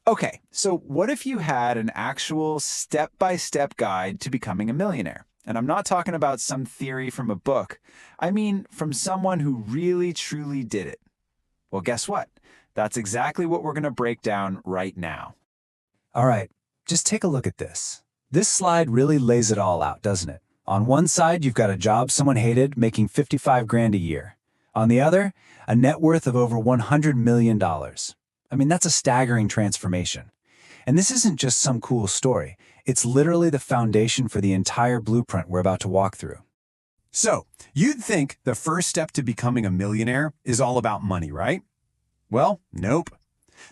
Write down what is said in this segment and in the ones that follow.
Okay, so what if you had an actual step-by-step guide to becoming a millionaire? And I'm not talking about some theory from a book. I mean, from someone who really, truly did it. Well, guess what? That's exactly what we're going to break down right now. All right, just take a look at this. This slide really lays it all out, doesn't it? On one side, you've got a job someone hated, making 55 grand a year. On the other, a net worth of over $100 million. I mean, that's a staggering transformation. And this isn't just some cool story. It's literally the foundation for the entire blueprint we're about to walk through. So, you'd think the first step to becoming a millionaire is all about money, right? Well, nope.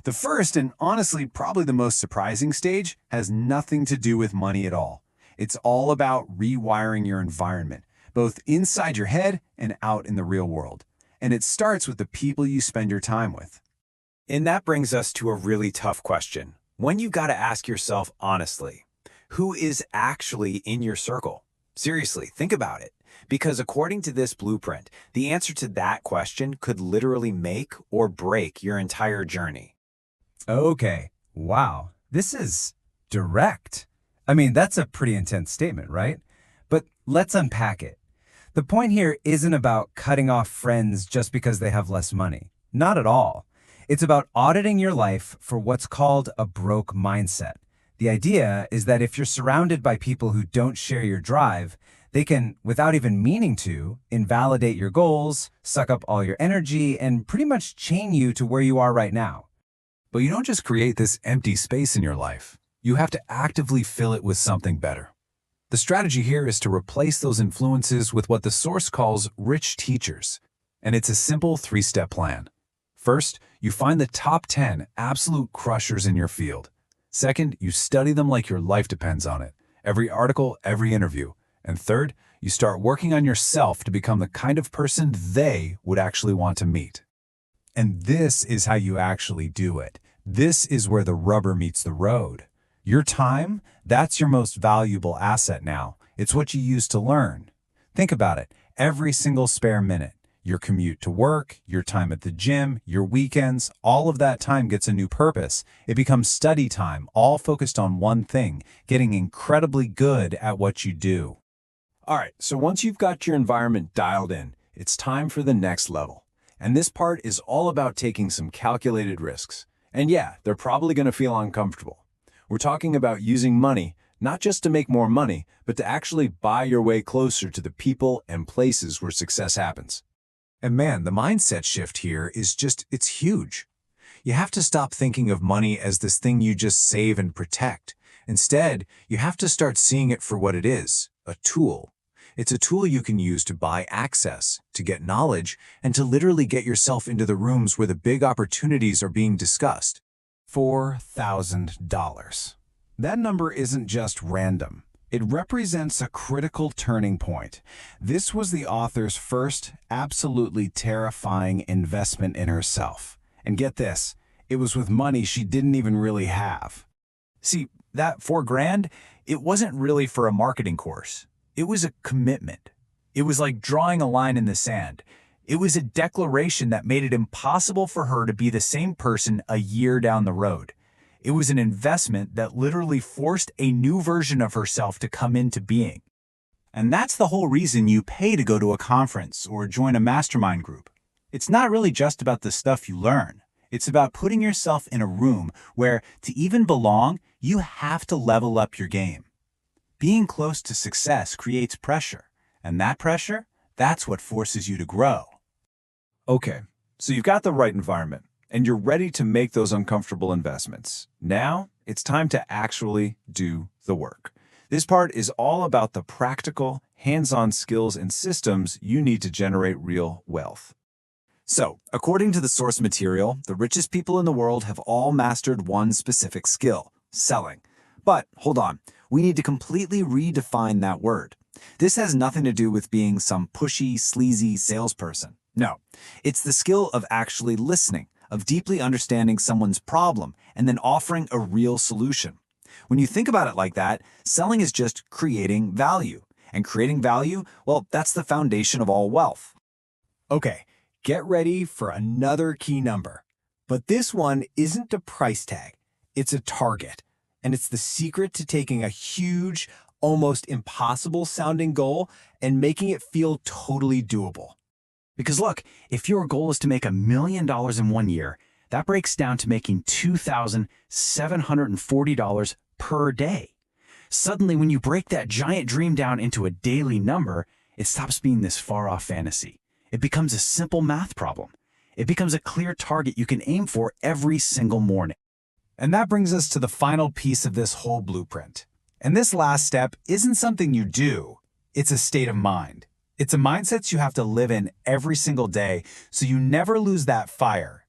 The first and honestly probably the most surprising stage has nothing to do with money at all. It's all about rewiring your environment, both inside your head and out in the real world. And it starts with the people you spend your time with. And that brings us to a really tough question. One you gotta ask yourself honestly. Who is actually in your circle? Seriously, think about it. Because according to this blueprint, the answer to that question could literally make or break your entire journey. Okay, wow, this is direct. I mean, that's a pretty intense statement, right? But let's unpack it. The point here isn't about cutting off friends just because they have less money. Not at all. It's about auditing your life for what's called a broke mindset. The idea is that if you're surrounded by people who don't share your drive, they can, without even meaning to, invalidate your goals, suck up all your energy, and pretty much chain you to where you are right now. But you don't just create this empty space in your life. You have to actively fill it with something better. The strategy here is to replace those influences with what the source calls rich teachers. And it's a simple three-step plan. First, you find the top 10 absolute crushers in your field. Second, you study them like your life depends on it. Every article, every interview. And third, you start working on yourself to become the kind of person they would actually want to meet. And this is how you actually do it. This is where the rubber meets the road. Your time, that's your most valuable asset now. It's what you use to learn. Think about it. Every single spare minute, your commute to work, your time at the gym, your weekends, all of that time gets a new purpose. It becomes study time, all focused on one thing, getting incredibly good at what you do. All right, so once you've got your environment dialed in, it's time for the next level. And this part is all about taking some calculated risks. And yeah, they're probably going to feel uncomfortable. We're talking about using money, not just to make more money, but to actually buy your way closer to the people and places where success happens. And man, the mindset shift here is it's huge. You have to stop thinking of money as this thing you just save and protect. Instead, you have to start seeing it for what it is, a tool. It's a tool you can use to buy access, to get knowledge, and to literally get yourself into the rooms where the big opportunities are being discussed. $4,000. That number isn't just random. It represents a critical turning point. This was the author's first absolutely terrifying investment in herself. And get this, it was with money she didn't even really have. See, that $4,000, it wasn't really for a marketing course. It was a commitment. It was like drawing a line in the sand. It was a declaration that made it impossible for her to be the same person a year down the road. It was an investment that literally forced a new version of herself to come into being. And that's the whole reason you pay to go to a conference or join a mastermind group. It's not really just about the stuff you learn. It's about putting yourself in a room where, to even belong, you have to level up your game. Being close to success creates pressure, and that pressure, that's what forces you to grow. Okay, so you've got the right environment, and you're ready to make those uncomfortable investments. Now, it's time to actually do the work. This part is all about the practical, hands-on skills and systems you need to generate real wealth. So, according to the source material, the richest people in the world have all mastered one specific skill, selling. But, hold on, we need to completely redefine that word. This has nothing to do with being some pushy, sleazy salesperson. No, it's the skill of actually listening, of deeply understanding someone's problem, and then offering a real solution. When you think about it like that, selling is just creating value. And creating value, well, that's the foundation of all wealth. Okay, get ready for another key number. But this one isn't a price tag. It's a target. And it's the secret to taking a huge, almost impossible sounding goal and making it feel totally doable. Because look, if your goal is to make $1 million in 1 year, that breaks down to making $2,740 per day. Suddenly, when you break that giant dream down into a daily number, it stops being this far-off fantasy. It becomes a simple math problem. It becomes a clear target you can aim for every single morning. And that brings us to the final piece of this whole blueprint. And this last step isn't something you do, it's a state of mind. It's a mindset you have to live in every single day so you never lose that fire.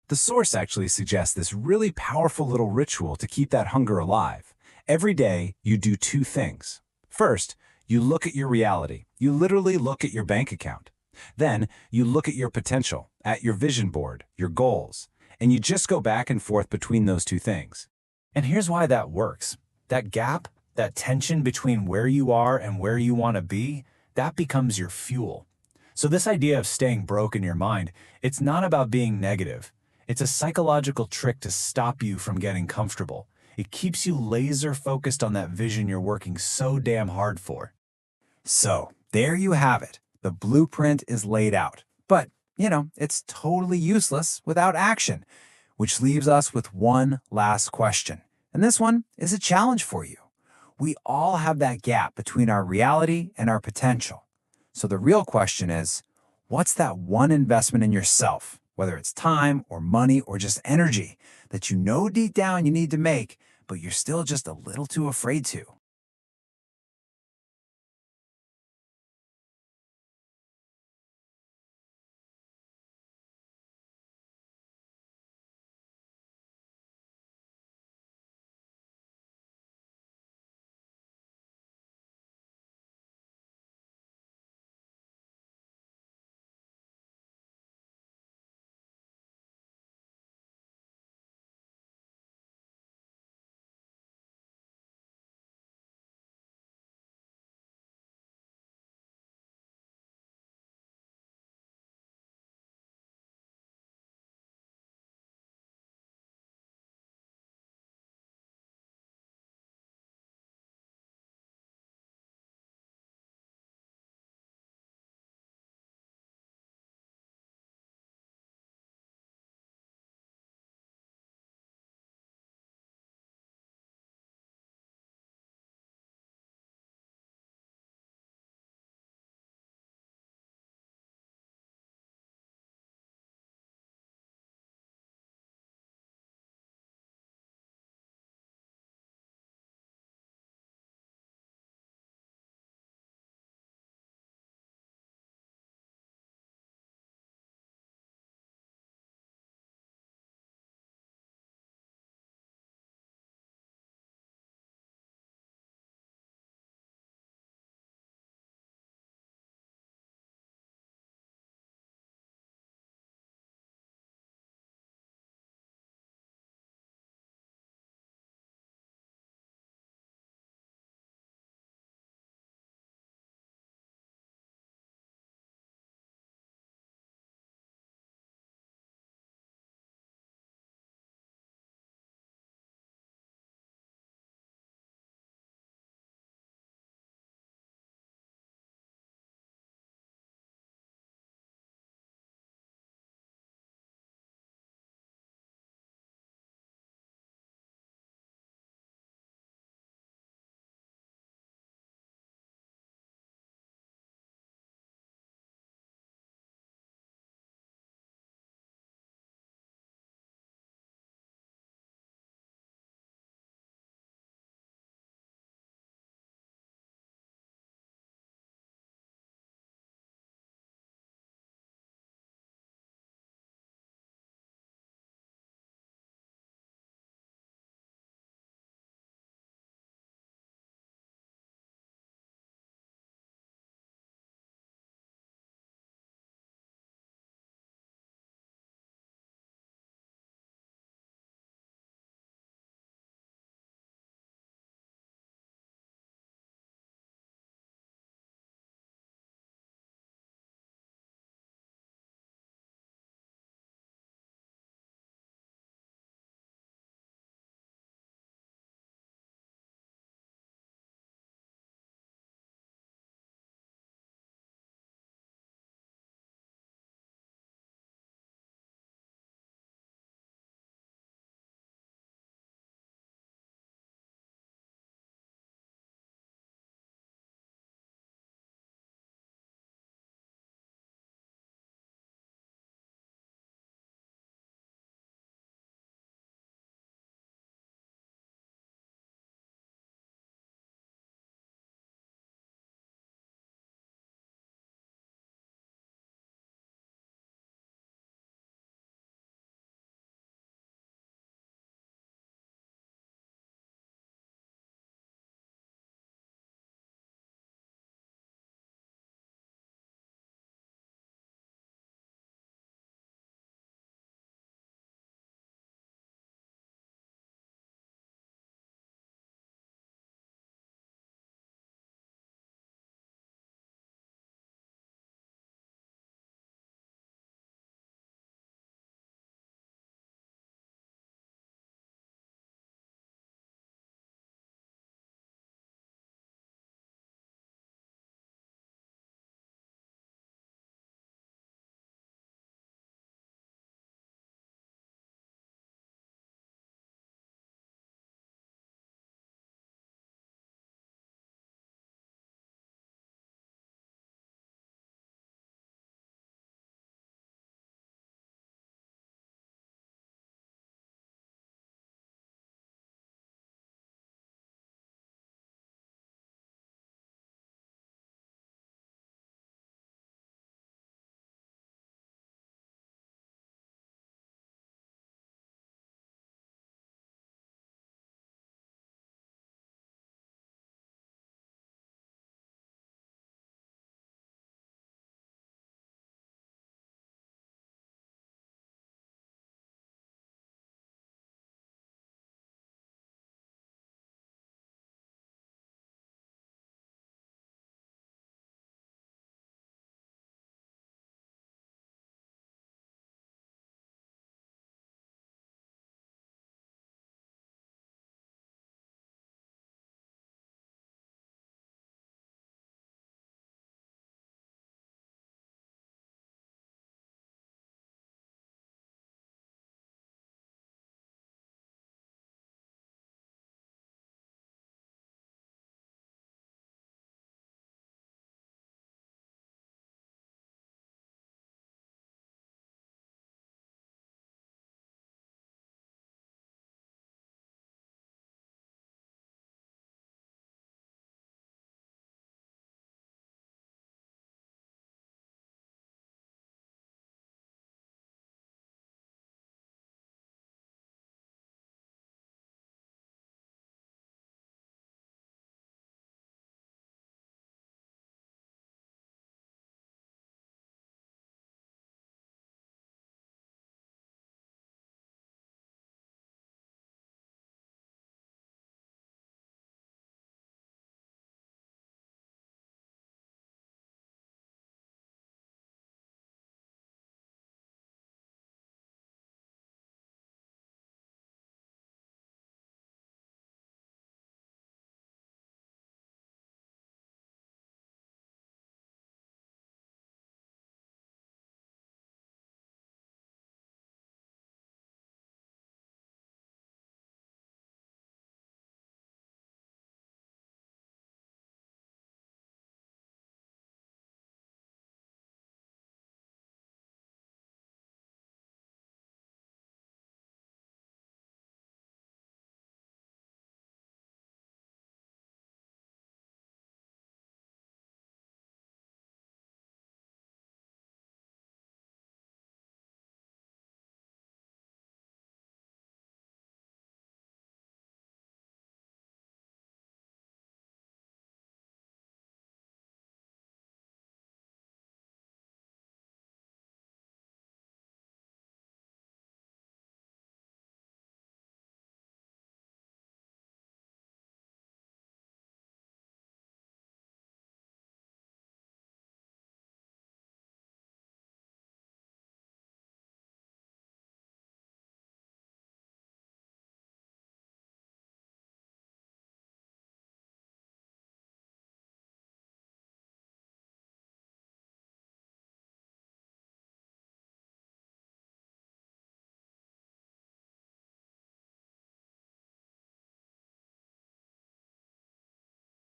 The source actually suggests this really powerful little ritual to keep that hunger alive. Every day, you do 2 things. First, you look at your reality. You literally look at your bank account. Then, you look at your potential, at your vision board, your goals, and you just go back and forth between those 2 things. And here's why that works. That gap, that tension between where you are and where you want to be, that becomes your fuel. So this idea of staying broke in your mind, it's not about being negative. It's a psychological trick to stop you from getting comfortable. It keeps you laser focused on that vision you're working so damn hard for. So, there you have it. The blueprint is laid out. But, it's totally useless without action, which leaves us with one last question. And this one is a challenge for you. We all have that gap between our reality and our potential. So the real question is, what's that one investment in yourself, whether it's time or money or just energy, that you know deep down you need to make, but you're still just a little too afraid to?